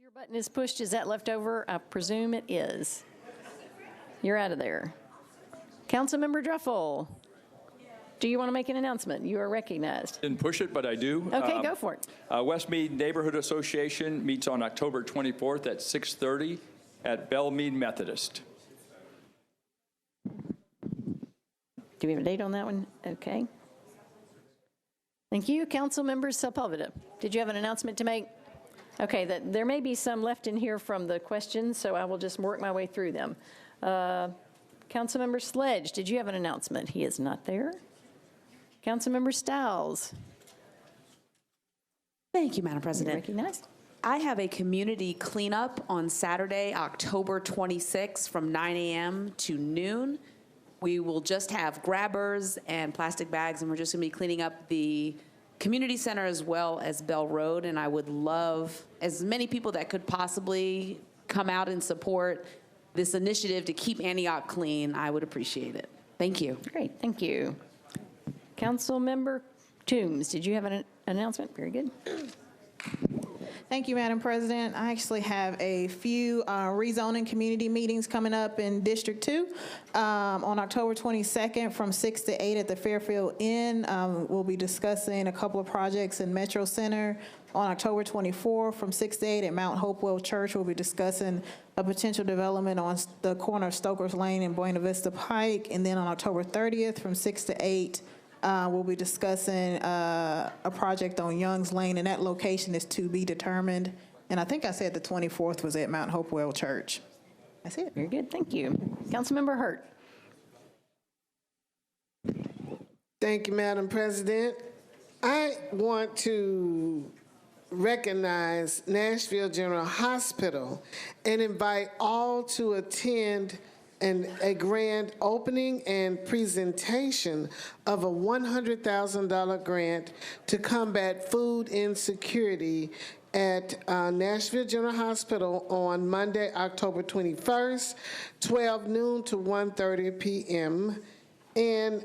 Your button is pushed. Is that left over? I presume it is. You're out of there. Councilmember Druffel, do you want to make an announcement? You are recognized. Didn't push it, but I do. Okay, go for it. Westmead Neighborhood Association meets on October 24th at 6:30 at Belmead Methodist. Do we have a date on that one? Okay. Thank you. Councilmember Sepulveda, did you have an announcement to make? Okay, there may be some left in here from the questions, so I will just work my way through them. Councilmember Sledge, did you have an announcement? He is not there. Councilmember Stiles. Thank you, Madam President. Recognized. I have a community cleanup on Saturday, October 26th from 9 a.m. to noon. We will just have grabbers and plastic bags, and we're just going to be cleaning up the community center as well as Bell Road, and I would love as many people that could possibly come out and support this initiative to keep Antioch clean. I would appreciate it. Thank you. Great, thank you. Councilmember Toombs, did you have an announcement? Very good. Thank you, Madam President. I actually have a few rezoning community meetings coming up in District 2. On October 22nd from 6 to 8 at the Fairfield Inn. We'll be discussing a couple of projects in Metro Center. On October 24th from 6 to 8 at Mount Hopewell Church, we'll be discussing a potential development on the corner of Stokers Lane and Buena Vista Pike. And then on October 30th from 6 to 8, we'll be discussing a project on Young's Lane, and that location is to be determined. And I think I said the 24th was at Mount Hopewell Church. That's it. Very good, thank you. Councilmember Hurt. Thank you, Madam President. I want to recognize Nashville General Hospital and invite all to attend a grand opening and presentation of a $100,000 grant to combat food insecurity at Nashville General Hospital on Monday, October 21st, 12 noon to 1:30 p.m. And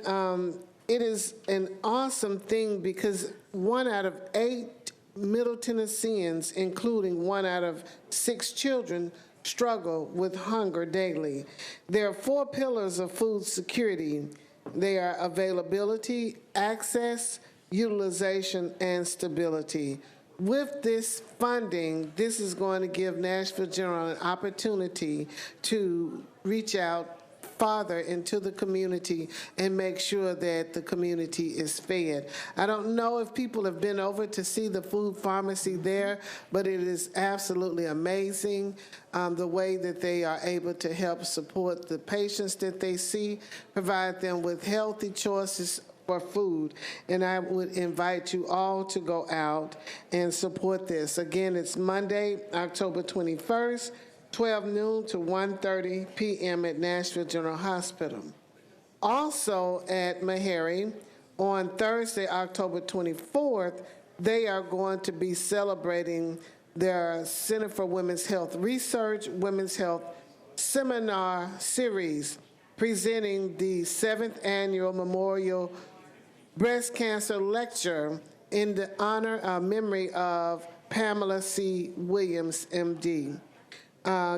it is an awesome thing because 1 out of 8 Middle Tennesseans, including 1 out of 6 children, struggle with hunger daily. There are 4 pillars of food security. They are availability, access, utilization, and stability. With this funding, this is going to give Nashville General an opportunity to reach out farther into the community and make sure that the community is fed. I don't know if people have been over to see the food pharmacy there, but it is absolutely amazing the way that they are able to help support the patients that they see, provide them with healthy choices for food. And I would invite you all to go out and support this. Again, it's Monday, October 21st, 12 noon to 1:30 p.m. at Nashville General Hospital. Also at Meharry, on Thursday, October 24th, they are going to be celebrating their Center for Women's Health Research, Women's Health Seminar Series, presenting the 7th Annual Memorial Breast Cancer Lecture in the memory of Pamela C. Williams, MD.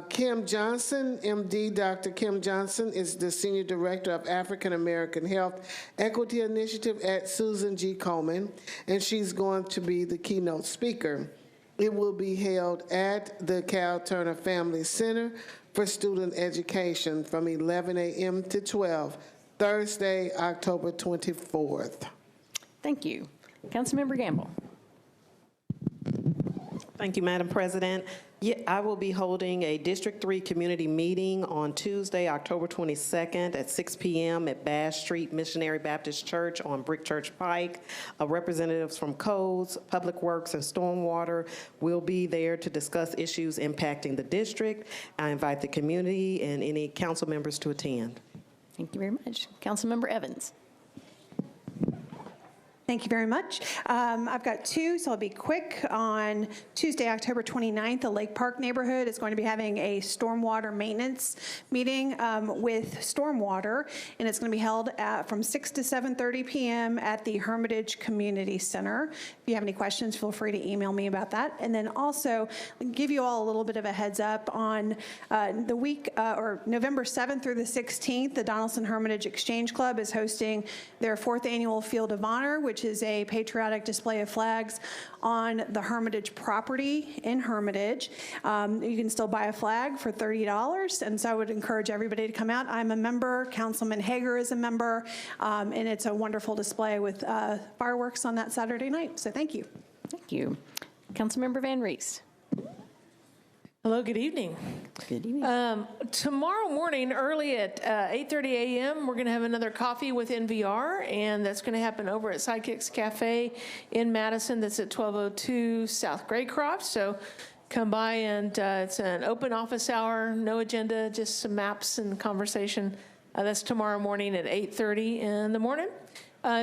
Kim Johnson, MD, Dr. Kim Johnson is the Senior Director of African American Health Equity Initiative at Susan G. Komen, and she's going to be the keynote speaker. It will be held at the Cal Turner Family Center for Student Education from 11 a.m. to 12, Thursday, October 24th. Thank you. Councilmember Gamble. Thank you, Madam President. Yeah, I will be holding a District 3 community meeting on Tuesday, October 22nd at 6 p.m. at Bass Street Missionary Baptist Church on Brick Church Pike. Representatives from Codes, Public Works, and Stormwater will be there to discuss issues impacting the district. I invite the community and any council members to attend. Thank you very much. Councilmember Evans. Thank you very much. I've got two, so I'll be quick. On Tuesday, October 29th, the Lake Park neighborhood is going to be having a stormwater maintenance meeting with Stormwater, and it's going to be held from 6 to 7:30 p.m. at the Hermitage Community Center. If you have any questions, feel free to email me about that. And then also give you all a little bit of a heads up on the week, or November 7th through the 16th, the Donaldson Hermitage Exchange Club is hosting their 4th annual Field of Honor, which is a patriotic display of flags on the Hermitage property in Hermitage. You can still buy a flag for $30, and so I would encourage everybody to come out. I'm a member, Councilman Hager is a member, and it's a wonderful display with fireworks on that Saturday night, so thank you. Thank you. Councilmember Van Rees. Hello, good evening. Good evening. Tomorrow morning, early at 8:30 a.m., we're going to have another coffee with NVR, and that's going to happen over at Sidekicks Cafe in Madison. That's at 1202 South Graycroft. So come by, and it's an open office hour, no agenda, just some maps and conversation. That's tomorrow morning at 8:30 in the morning.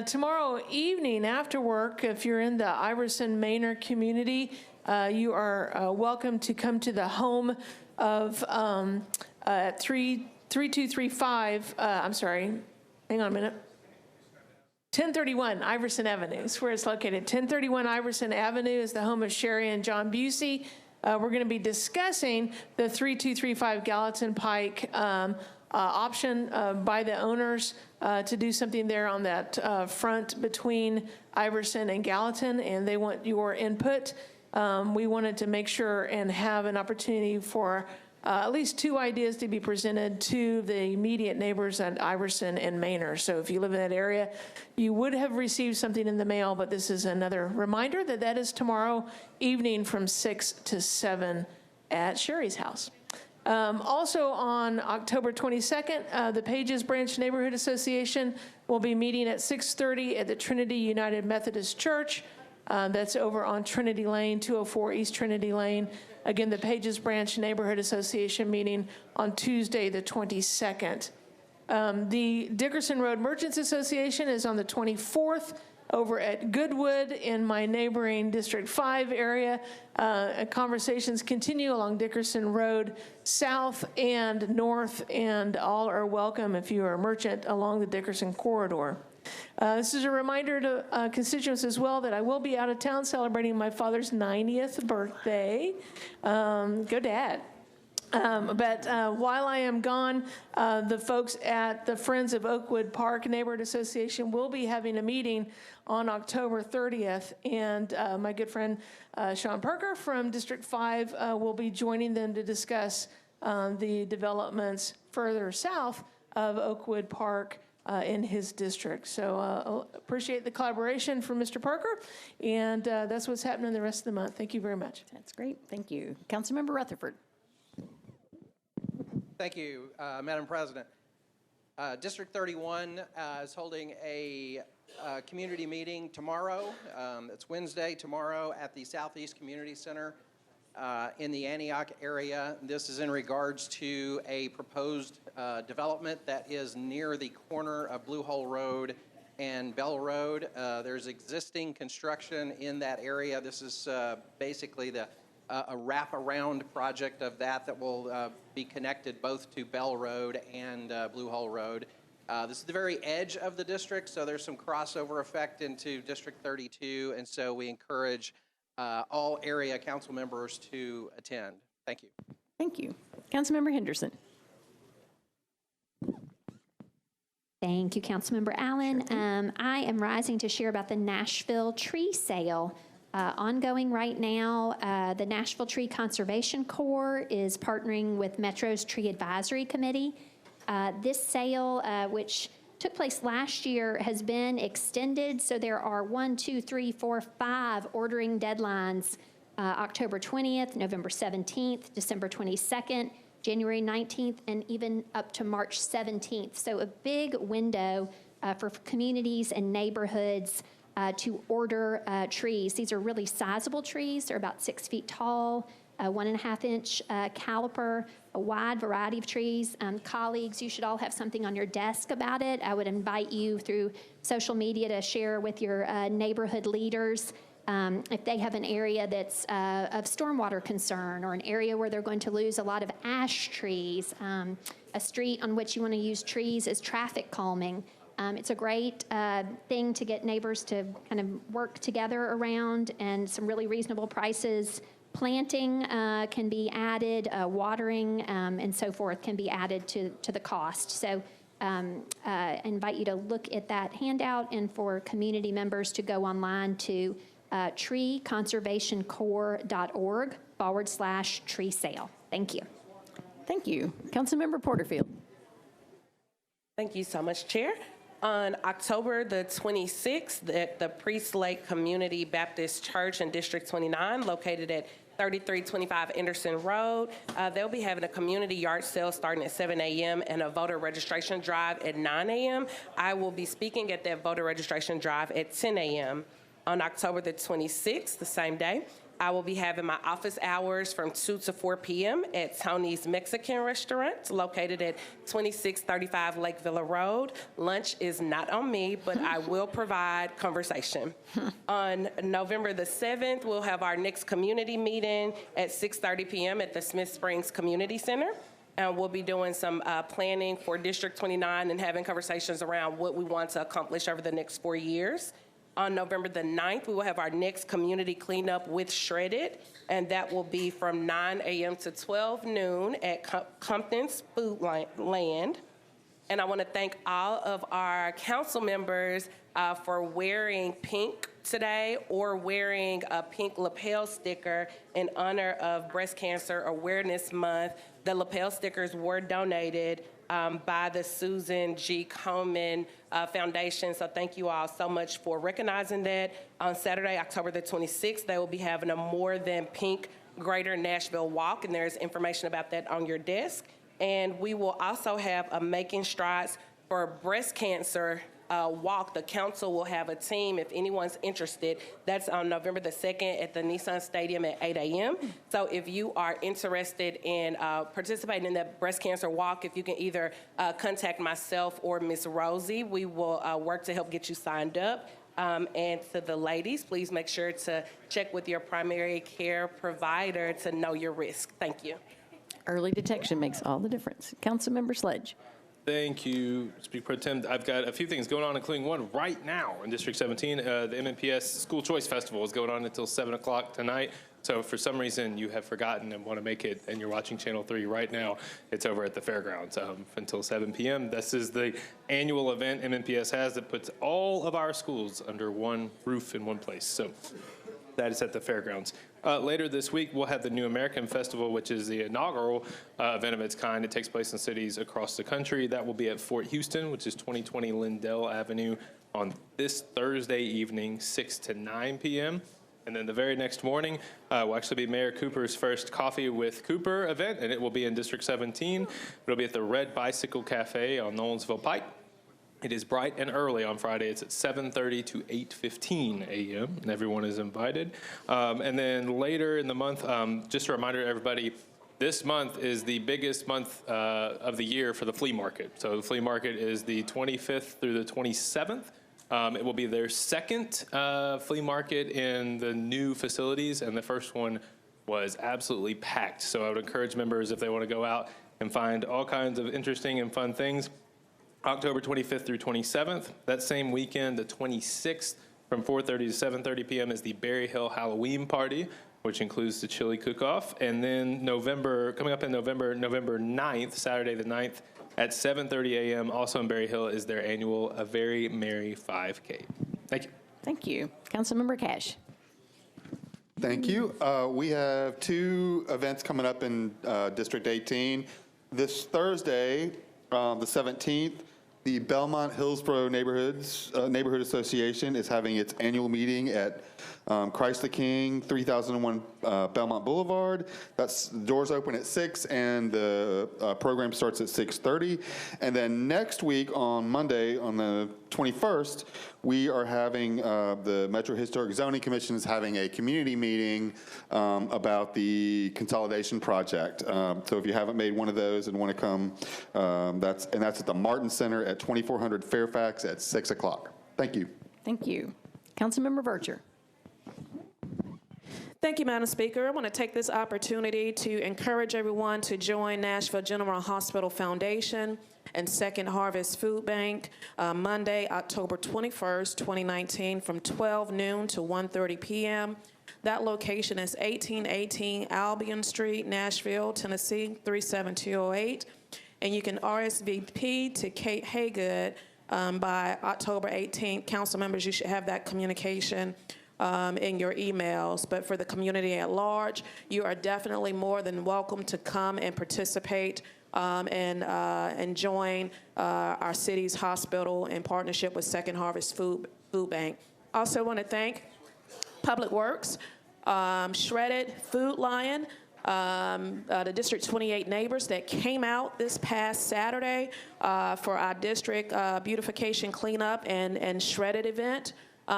Tomorrow evening after work, if you're in the Iverson Manor community, you are welcome to come to the home of at 3235, I'm sorry, hang on a minute. 1031 Iverson Avenue is where it's located. 1031 Iverson Avenue is the home of Sherry and John Busey. We're going to be discussing the 3235 Gallatin Pike option by the owners to do something there on that front between Iverson and Gallatin, and they want your input. We wanted to make sure and have an opportunity for at least two ideas to be presented to the immediate neighbors at Iverson and Manor. So if you live in that area, you would have received something in the mail, but this is another reminder that that is tomorrow evening from 6 to 7 at Sherry's house. Also on October 22nd, the Pages Branch Neighborhood Association will be meeting at 6:30 at the Trinity United Methodist Church. That's over on Trinity Lane, 204 East Trinity Lane. Again, the Pages Branch Neighborhood Association meeting on Tuesday, the 22nd. The Dickerson Road Merchants Association is on the 24th over at Goodwood in my neighboring District 5 area. Conversations continue along Dickerson Road, south and north, and all are welcome if you are a merchant along the Dickerson corridor. This is a reminder to constituents as well that I will be out of town celebrating my father's 90th birthday. Go Dad. But while I am gone, the folks at the Friends of Oakwood Park Neighborhood Association will be having a meeting on October 30th, and my good friend Sean Parker from District 5 will be joining them to discuss the developments further south of Oakwood Park in his district. So appreciate the collaboration from Mr. Parker, and that's what's happening the rest of the month. Thank you very much. That's great. Thank you. Councilmember Rutherford. Thank you, Madam President. District 31 is holding a community meeting tomorrow. It's Wednesday, tomorrow, at the Southeast Community Center in the Antioch area. This is in regards to a proposed development that is near the corner of Blue Hole Road and Bell Road. There's existing construction in that area. This is basically a wraparound project of that will be connected both to Bell Road and Blue Hole Road. This is the very edge of the district, so there's some crossover effect into District 32, and so we encourage all area council members to attend. Thank you. Thank you. Councilmember Henderson. Thank you, Councilmember Allen. I am rising to share about the Nashville tree sale. Ongoing right now, the Nashville Tree Conservation Corps is partnering with Metro's Tree Advisory Committee. This sale, which took place last year, has been extended, so there are 5 ordering deadlines, October 20th, November 17th, December 22nd, January 19th, and even up to March 17th. So a big window for communities and neighborhoods to order trees. These are really sizable trees. They're about 6 feet tall. a 1.5-inch caliper, a wide variety of trees. Colleagues, you should all have something on your desk about it. I would invite you through social media to share with your neighborhood leaders if they have an area that's of stormwater concern, or an area where they're going to lose a lot of ash trees, a street on which you want to use trees as traffic calming. It's a great thing to get neighbors to kind of work together around, and some really reasonable prices. Planting can be added, watering and so forth can be added to the cost. So I invite you to look at that handout, and for community members to go online to treeconservationcorps.org/tree sale. Thank you. Thank you. Councilmember Porterfield. Thank you so much, Chair. On October the 26th, at the Priest Lake Community Baptist Church in District 29, located at 3325 Anderson Road, they'll be having a community yard sale starting at 7 a.m. and a voter registration drive at 9 a.m. I will be speaking at that voter registration drive at 10 a.m. On October the 26th, the same day, I will be having my office hours from 2 to 4 p.m. at Tony's Mexican Restaurant, located at 2635 Lake Villa Road. Lunch is not on me, but I will provide conversation. On November the 7th, we'll have our next community meeting at 6:30 p.m. at the Smith Springs Community Center. And we'll be doing some planning for District 29 and having conversations around what we want to accomplish over the next 4 years. On November the 9th, we will have our next community cleanup with Shredded, and that will be from 9 a.m. to 12 noon at Compton's Food Land. And I want to thank all of our council members for wearing pink today, or wearing a pink lapel sticker in honor of Breast Cancer Awareness Month. The lapel stickers were donated by the Susan G. Komen Foundation. So thank you all so much for recognizing that. On Saturday, October the 26th, they will be having a More Than Pink Greater Nashville Walk, and there's information about that on your desk. And we will also have a Making Strides for Breast Cancer walk. The council will have a team if anyone's interested. That's on November the 2nd at the Nissan Stadium at 8 a.m. So if you are interested in participating in that breast cancer walk, if you can either contact myself or Miss Rosie, we will work to help get you signed up. And to the ladies, please make sure to check with your primary care provider to know your risk. Thank you. Early detection makes all the difference. Councilmember Sledge. Thank you, Speaker Pro Tem. I've got a few things going on, including one right now in District 17. The MNPS School Choice Festival is going on until 7 o'clock tonight. So if for some reason you have forgotten and want to make it and you're watching Channel 3 right now, it's over at the fairgrounds until 7 p.m. This is the annual event MNPS has that puts all of our schools under one roof in one place. So that is at the fairgrounds. Later this week, we'll have the New American Festival, which is the inaugural event of its kind. It takes place in cities across the country. That will be at Fort Houston, which is 2020 Lindell Avenue, on this Thursday evening, 6 to 9 p.m. And then the very next morning will actually be Mayor Cooper's first Coffee with Cooper event, and it will be in District 17. It'll be at the Red Bicycle Cafe on Nolensville Pike. It is bright and early on Friday. It's at 7:30 to 8:15 a.m., and everyone is invited. And then later in the month, just a reminder to everybody, this month is the biggest month of the year for the flea market. So the flea market is the 25th through the 27th. It will be their second flea market in the new facilities, and the first one was absolutely packed. So I would encourage members, if they want to go out and find all kinds of interesting and fun things, October 25th through 27th. That same weekend, the 26th, from 4:30 to 7:30 p.m. is the Berry Hill Halloween Party, which includes the chili cook-off. And then coming up in November 9th, Saturday the 9th, at 7:30 a.m., also in Berry Hill, is their annual A Very Merry 5K. Thank you. Thank you. Councilmember Cash. Thank you. We have two events coming up in District 18. This Thursday, the 17th, the Belmont Hillsborough Neighborhood Association is having its annual meeting at Christ the King, 3001 Belmont Boulevard. The doors open at 6 and the program starts at 6:30. And then next week on Monday, on the 21st, we are having, the Metro Historic Zoning Commission is having a community meeting about the consolidation project. So if you haven't made one of those and want to come, that's at the Martin Center at 2400 Fairfax at 6 o'clock. Thank you. Thank you. Councilmember Vercher. Thank you, Madam Speaker. I want to take this opportunity to encourage everyone to join Nashville General Hospital Foundation and Second Harvest Food Bank Monday, October 21st, 2019, from 12 noon to 1:30 p.m. That location is 1818 Albion Street, Nashville, Tennessee, 37208. And you can RSVP to Kate Haygood by October 18th. Council members, you should have that communication in your emails. But for the community at large, you are definitely more than welcome to come and participate and join our city's hospital in partnership with Second Harvest Food Bank. Also want to thank Public Works, Shredded, Food Lion, the District 28 neighbors that came out this past Saturday for our district beautification cleanup and shredded event.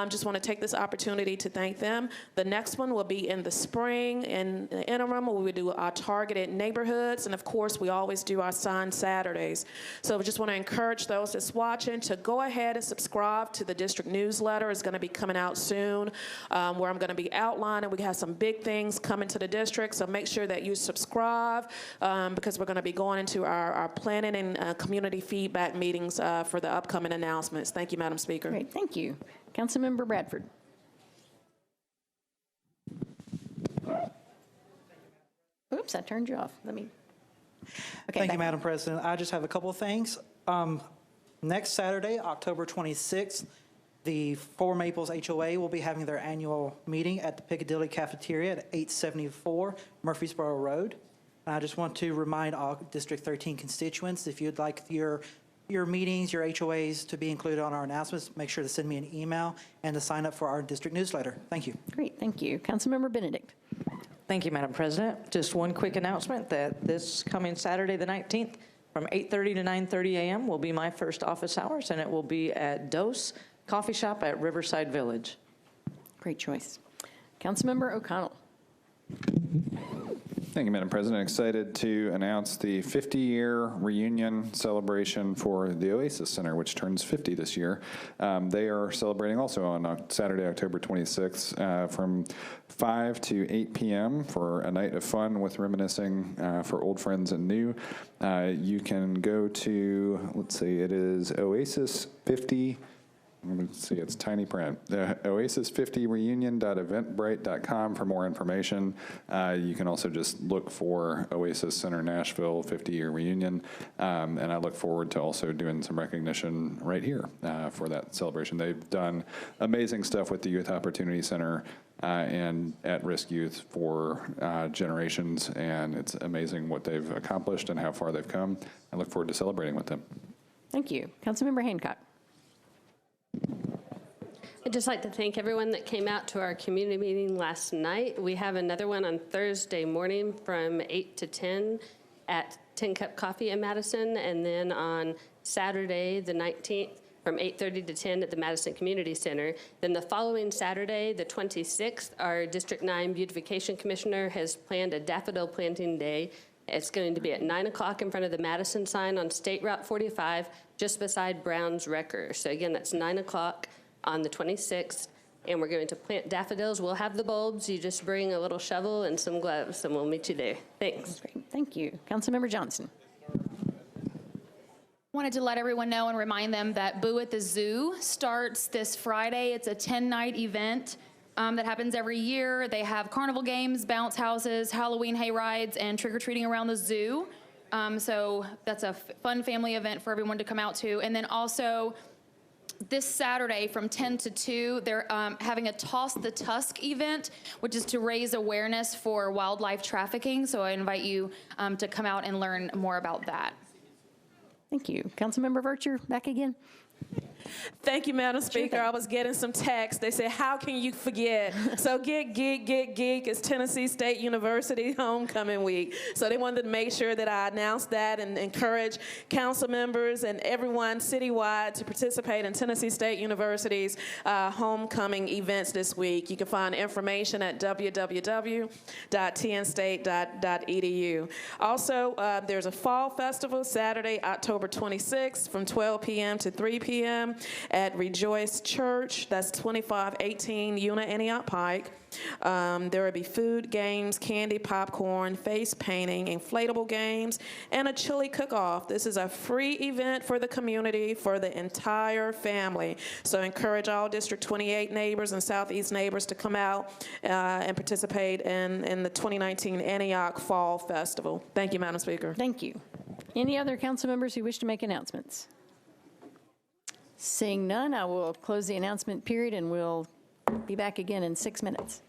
Just want to take this opportunity to thank them. The next one will be in the spring. In the interim, we do our targeted neighborhoods, and of course, we always do our sign Saturdays. So we just want to encourage those that's watching to go ahead and subscribe to the district newsletter. It's going to be coming out soon, where I'm going to be outlining. We have some big things coming to the district, so make sure that you subscribe because we're going to be going into our planning and community feedback meetings for the upcoming announcements. Thank you, Madam Speaker. Great, thank you. Councilmember Bradford. Oops, I turned you off. Let me. Okay. Thank you, Madam President. I just have a couple of things. Next Saturday, October 26th, the Four Maples HOA will be having their annual meeting at the Piccadilly Cafeteria at 874 Murfreesboro Road. I just want to remind all District 13 constituents, if you'd like your meetings, your HOAs to be included on our announcements, make sure to send me an email and to sign up for our district newsletter. Thank you. Great, thank you. Councilmember Benedict. Thank you, Madam President. Just one quick announcement that this coming Saturday, the 19th, from 8:30 to 9:30 a.m. will be my first office hours, and it will be at Dose Coffee Shop at Riverside Village. Great choice. Councilmember O'Connell. Thank you, Madam President. Excited to announce the 50-year reunion celebration for the Oasis Center, which turns 50 this year. They are celebrating also on Saturday, October 26th, from 5 to 8 p.m. for a night of fun with reminiscing for old friends and new. You can go to, let's see, it is Oasis 50. Let's see, it's tiny print. Oasis50reunion.eventbrite.com for more information. You can also just look for Oasis Center Nashville 50-year reunion. And I look forward to also doing some recognition right here for that celebration. They've done amazing stuff with the Youth Opportunity Center and at-risk youth for generations. And it's amazing what they've accomplished and how far they've come. I look forward to celebrating with them. Thank you. Councilmember Hancock. I'd just like to thank everyone that came out to our community meeting last night. We have another one on Thursday morning from 8 to 10 at 10 Cup Coffee in Madison, and then on Saturday, the 19th, from 8:30 to 10 at the Madison Community Center. Then the following Saturday, the 26th, our District 9 Beautification Commissioner has planned a daffodil planting day. It's going to be at 9 o'clock in front of the Madison sign on State Route 45, just beside Brown's Wrecker. So again, that's 9 o'clock on the 26th, and we're going to plant daffodils. We'll have the bulbs. You just bring a little shovel and some gloves, and we'll meet you there. Thanks. Great. Thank you. Councilmember Johnson. Wanted to let everyone know and remind them that Boo at the Zoo starts this Friday. It's a 10-night event that happens every year. They have carnival games, bounce houses, Halloween hay rides, and trick-or-treating around the zoo. So that's a fun family event for everyone to come out to. And then also, this Saturday from 10 to 2, they're having a Toss the Tusk event, which is to raise awareness for wildlife trafficking. So I invite you to come out and learn more about that. Thank you. Councilmember Vercher, back again. Thank you, Madam Speaker. I was getting some text. They said, how can you forget? So Geek. It's Tennessee State University Homecoming Week. So they wanted to make sure that I announced that and encourage council members and everyone citywide to participate in Tennessee State University's homecoming events this week. You can find information at www.tnstate.edu. Also, there's a fall festival Saturday, October 26th from 12 p.m. to 3 p.m. at Rejoice Church. That's 2518 Una Antioch Pike. There will be food, games, candy, popcorn, face painting, inflatable games, and a chili cook-off. This is a free event for the community, for the entire family. So encourage all District 28 neighbors and Southeast neighbors to come out and participate in the 2019 Antioch Fall Festival. Thank you, Madam Speaker. Thank you. Any other council members who wish to make announcements? Seeing none, I will close the announcement period and we'll be back again in 6 minutes.